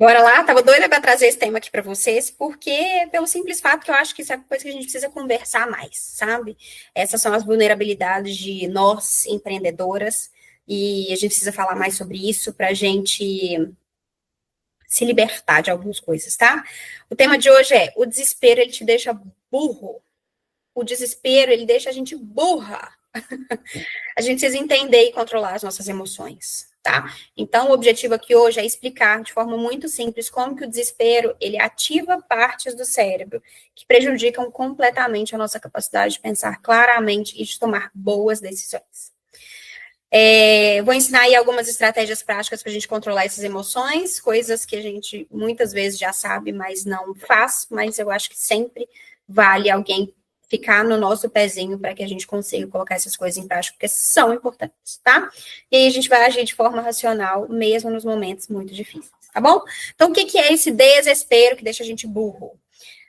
Bora lá, tava doida para trazer esse tema aqui para vocês, porque pelo simples fato que eu acho que isso é coisa que a gente precisa conversar mais, sabe? Essas são as vulnerabilidades de nós empreendedoras e a gente precisa falar mais sobre isso para a gente se libertar de algumas coisas, tá? O tema de hoje é: o desespero ele te deixa burro. O desespero ele deixa a gente burra. A gente precisa entender e controlar as nossas emoções, tá? Então, o objetivo aqui hoje é explicar de forma muito simples como que o desespero, ele ativa partes do cérebro que prejudicam completamente a nossa capacidade de pensar claramente e de tomar boas decisões. Vou ensinar aí algumas estratégias práticas para a gente controlar essas emoções, coisas que a gente muitas vezes já sabe, mas não faz, mas eu acho que sempre vale alguém ficar no nosso pezinho para que a gente consiga colocar essas coisas em prática, porque são importantes, tá? E aí a gente vai agir de forma racional, mesmo nos momentos muito difíceis, tá bom? Então, o que é esse desespero que deixa a gente burro?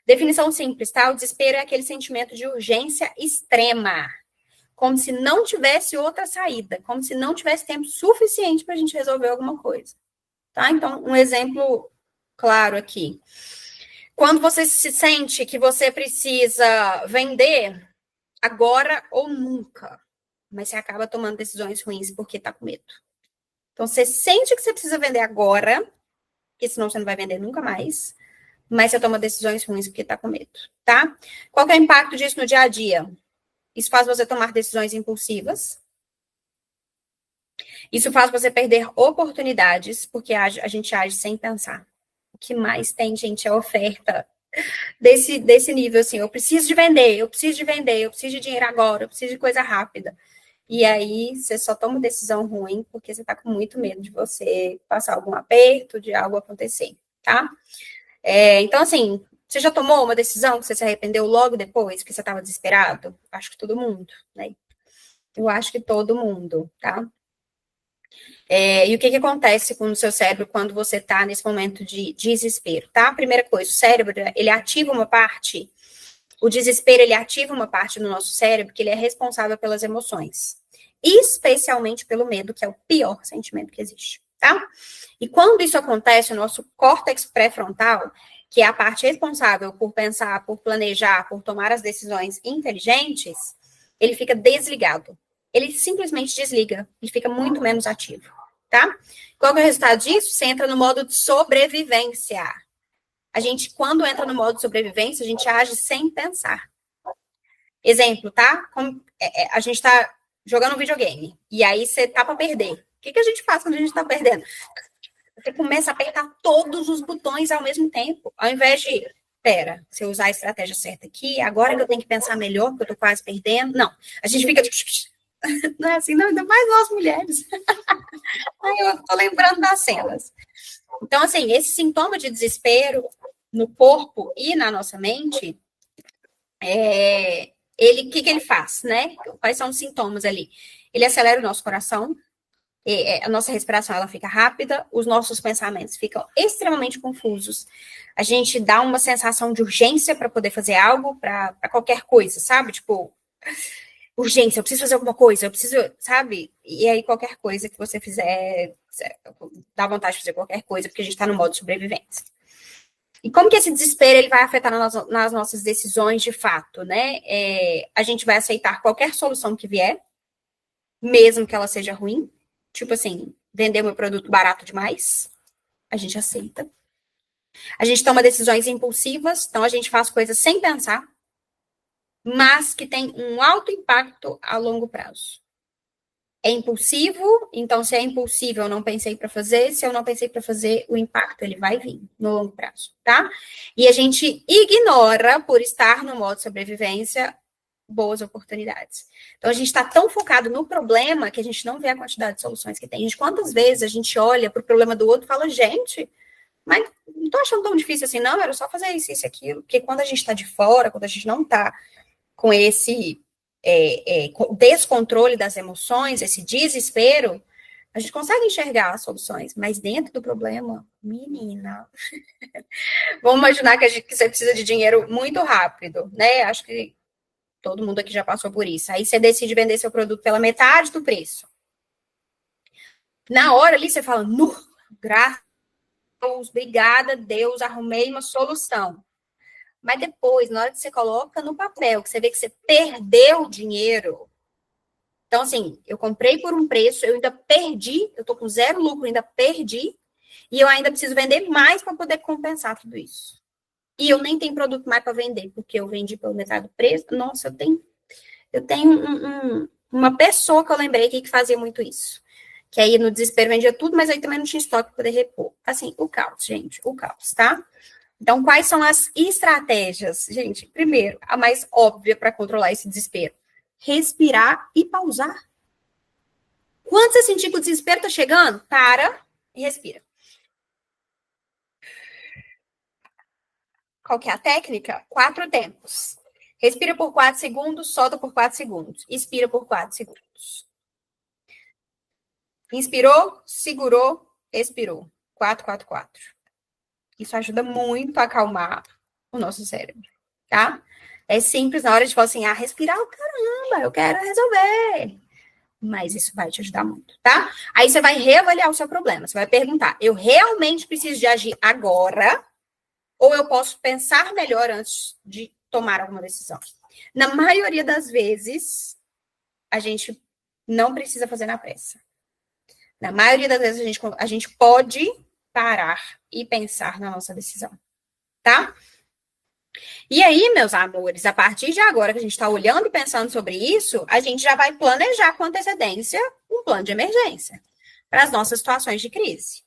Definição simples, tá? O desespero é aquele sentimento de urgência extrema, como se não tivesse outra saída, como se não tivesse tempo suficiente para a gente resolver alguma coisa, tá? Então, um exemplo claro aqui. Quando você se sente que você precisa vender agora ou nunca, mas você acaba tomando decisões ruins porque tá com medo. Então, você sente que você precisa vender agora, porque senão você não vai vender nunca mais, mas você toma decisões ruins porque tá com medo, tá? Qual que é o impacto disso no dia a dia? Isso faz você tomar decisões impulsivas. Isso faz você perder oportunidades, porque a gente age sem pensar. O que mais tem, gente, é oferta desse nível, assim, eu preciso de vender, eu preciso de vender, eu preciso de dinheiro agora, eu preciso de coisa rápida. E aí você só toma decisão ruim porque você tá com muito medo de você passar algum aperto, de algo acontecer, tá? Então, assim, você já tomou uma decisão que você se arrependeu logo depois, que você estava desesperado? Acho que todo mundo, né? Eu acho que todo mundo, tá? E o que acontece com o seu cérebro quando você está nesse momento de desespero, tá? Primeira coisa, o cérebro, ele ativa uma parte, o desespero, ele ativa uma parte do nosso cérebro que ele é responsável pelas emoções, especialmente pelo medo, que é o pior sentimento que existe, tá? E quando isso acontece, o nosso córtex pré-frontal, que é a parte responsável por pensar, por planejar, por tomar as decisões inteligentes, ele fica desligado. Ele simplesmente desliga e fica muito menos ativo, tá? Qual é o resultado disso? Você entra no modo de sobrevivência. A gente, quando entra no modo de sobrevivência, a gente age sem pensar. Exemplo, tá? A gente tá jogando um videogame e aí você tá para perder. O que a gente faz quando a gente tá perdendo? Você começa a apertar todos os botões ao mesmo tempo, ao invés de, pera, se eu usar a estratégia certa aqui, agora que eu tenho que pensar melhor, porque eu tô quase perdendo. Não, a gente fica não é assim, não, ainda mais nós mulheres. Aí eu tô lembrando das cenas. Então, assim, esse sintoma de desespero no corpo e na nossa mente, o que ele faz, né? Quais são os sintomas ali? Ele acelera o nosso coração, a nossa respiração ela fica rápida, os nossos pensamentos ficam extremamente confusos. A gente dá uma sensação de urgência para poder fazer algo, para qualquer coisa, sabe? Tipo, urgência, eu preciso fazer alguma coisa, eu preciso, sabe? E aí qualquer coisa que você fizer, dá vontade de fazer qualquer coisa, porque a gente está no modo de sobrevivência. E como que esse desespero ele vai afetar nas nossas decisões de fato, né? A gente vai aceitar qualquer solução que vier, mesmo que ela seja ruim. Tipo assim, vender meu produto barato demais, a gente aceita. A gente toma decisões impulsivas, então a gente faz coisas sem pensar, mas que tem um alto impacto a longo prazo. É impulsivo, então se é impulsivo, eu não pensei para fazer, se eu não pensei para fazer, o impacto ele vai vir no longo prazo, tá? E a gente ignora, por estar no modo sobrevivência, boas oportunidades. Então a gente está tão focado no problema que a gente não vê a quantidade de soluções que tem. Gente, quantas vezes a gente olha para o problema do outro e fala, gente, mas não estou achando tão difícil assim, não, era só fazer isso, isso, aquilo. Porque quando a gente está de fora, quando a gente não está com esse descontrole das emoções, esse desespero, a gente consegue enxergar as soluções, mas dentro do problema, menina, vamos imaginar que você precisa de dinheiro muito rápido, né? Acho que todo mundo aqui já passou por isso. Aí você decide vender seu produto pela metade do preço. Na hora ali você fala, graças obrigada, Deus, arrumei uma solução. Mas depois, na hora que você coloca no papel, que você vê que você perdeu dinheiro. Então, assim, eu comprei por um preço, eu ainda perdi, eu tô com zero lucro, ainda perdi, e eu ainda preciso vender mais para poder compensar tudo isso. E eu nem tenho produto mais para vender, porque eu vendi pelo metade do preço. Nossa, eu tenho uma pessoa que eu lembrei aqui que fazia muito isso. Que aí no desespero vendia tudo, mas aí também não tinha estoque para poder repor. Assim, o caos, gente, o caos, tá? Então, quais são as estratégias? Gente, primeiro, a mais óbvia para controlar esse desespero: respirar e pausar. Quando você sentir que o desespero tá chegando, para e respira. Qual que é a técnica? 4 tempos. Respira por 4 segundos, solta por 4 segundos. Expira por 4 segundos. Inspirou, segurou, expirou. 4, 4, 4. Isso ajuda muito a acalmar o nosso cérebro, tá? É simples na hora de falar assim, respirar, caramba, eu quero resolver. Mas isso vai te ajudar muito, tá? Aí você vai reavaliar o seu problema. Você vai perguntar, eu realmente preciso de agir agora? Ou eu posso pensar melhor antes de tomar alguma decisão? Na maioria das vezes, a gente não precisa fazer na pressa. Na maioria das vezes, a gente pode parar e pensar na nossa decisão, tá? E aí, meus amores, a partir de agora que a gente está olhando e pensando sobre isso, a gente já vai planejar com antecedência um plano de emergência para as nossas situações de crise.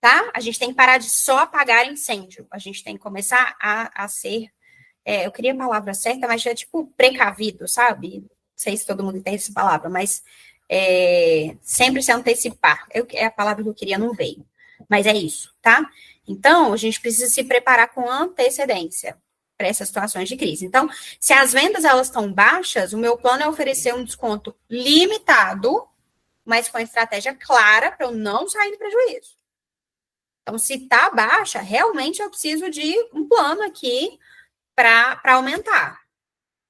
Tá? A gente tem que parar de só apagar incêndio. A gente tem que começar a ser, eu queria a palavra certa, mas é tipo precavido, sabe? Não sei se todo mundo entende essa palavra, mas sempre se antecipar. É a palavra que eu queria, não veio. Mas é isso, tá? Então, a gente precisa se preparar com antecedência para essas situações de crise. Então, se as vendas elas estão baixas, o meu plano é oferecer um desconto limitado, mas com a estratégia clara para eu não sair do prejuízo. Então, se está baixa, realmente eu preciso de um plano aqui para aumentar.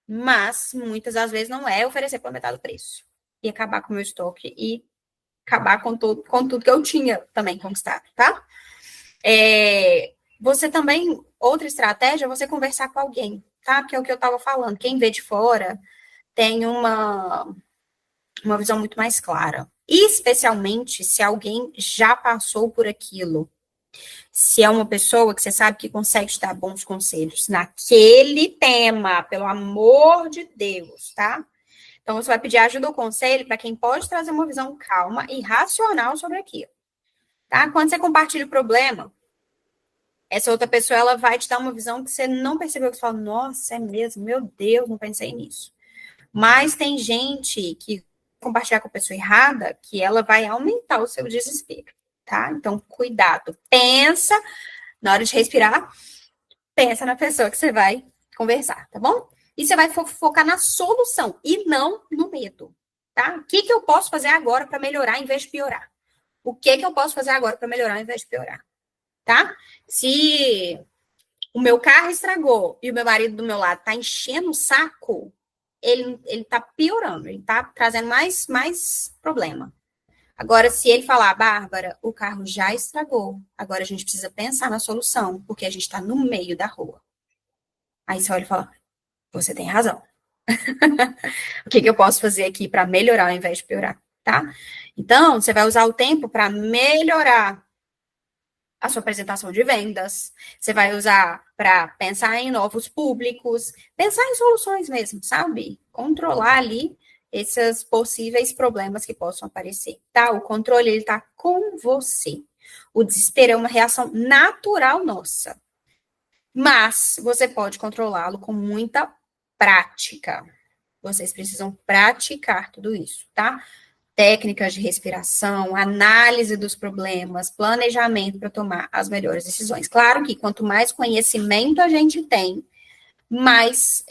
Mas, muitas das vezes, não é oferecer para aumentar o preço. E acabar com o meu estoque e acabar com tudo que eu tinha também conquistado, tá? Você também, outra estratégia é você conversar com alguém, tá? Que é o que eu estava falando. Quem vê de fora tem uma visão muito mais clara. Especialmente se alguém já passou por aquilo. Se é uma pessoa que você sabe que consegue te dar bons conselhos naquele tema, pelo amor de Deus, tá? Então, você vai pedir ajuda ou conselho para quem pode trazer uma visão calma e racional sobre aquilo, tá? Quando você compartilha o problema, essa outra pessoa, ela vai te dar uma visão que você não percebeu, que você fala, nossa, é mesmo, meu Deus, não pensei nisso. Mas tem gente que compartilhar com a pessoa errada, que ela vai aumentar o seu desespero, tá? Então, cuidado. Pensa, na hora de respirar, pensa na pessoa que você vai conversar, tá bom? E você vai focar na solução e não no medo, tá? O que eu posso fazer agora para melhorar em vez de piorar? O que eu posso fazer agora para melhorar ao invés de piorar, tá? Se o meu carro estragou e o meu marido do meu lado tá enchendo o saco, ele tá piorando, ele tá trazendo mais problema. Agora, se ele falar, Bárbara, o carro já estragou, agora a gente precisa pensar na solução, porque a gente está no meio da rua. Aí você olha e fala, você tem razão. O que eu posso fazer aqui para melhorar ao invés de piorar, tá? Então, você vai usar o tempo para melhorar a sua apresentação de vendas, você vai usar para pensar em novos públicos, pensar em soluções mesmo, sabe? Controlar ali esses possíveis problemas que possam aparecer, tá? O controle, ele tá com você. O desespero é uma reação natural nossa, mas você pode controlá-lo com muita prática. Vocês precisam praticar tudo isso, tá? Técnicas de respiração, análise dos problemas, planejamento para tomar as melhores decisões. Claro que quanto mais conhecimento a gente tem, mais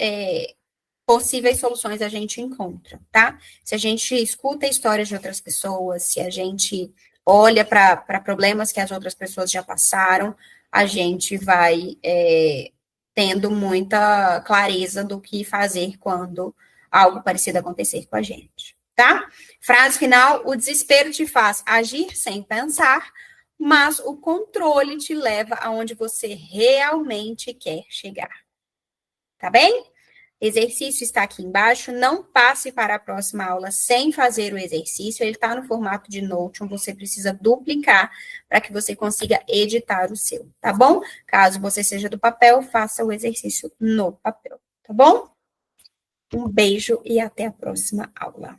possíveis soluções a gente encontra, tá? Se a gente escuta histórias de outras pessoas, se a gente olha para problemas que as outras pessoas já passaram, a gente vai tendo muita clareza do que fazer quando algo parecido acontecer com a gente, tá? Frase final: o desespero te faz agir sem pensar, mas o controle te leva aonde você realmente quer chegar. Tá bem? Exercício está aqui embaixo. Não passe para a próxima aula sem fazer o exercício. Ele está no formato de Notion. Você precisa duplicar para que você consiga editar o seu, tá bom? Caso você seja do papel, faça o exercício no papel, tá bom? Um beijo e até a próxima aula.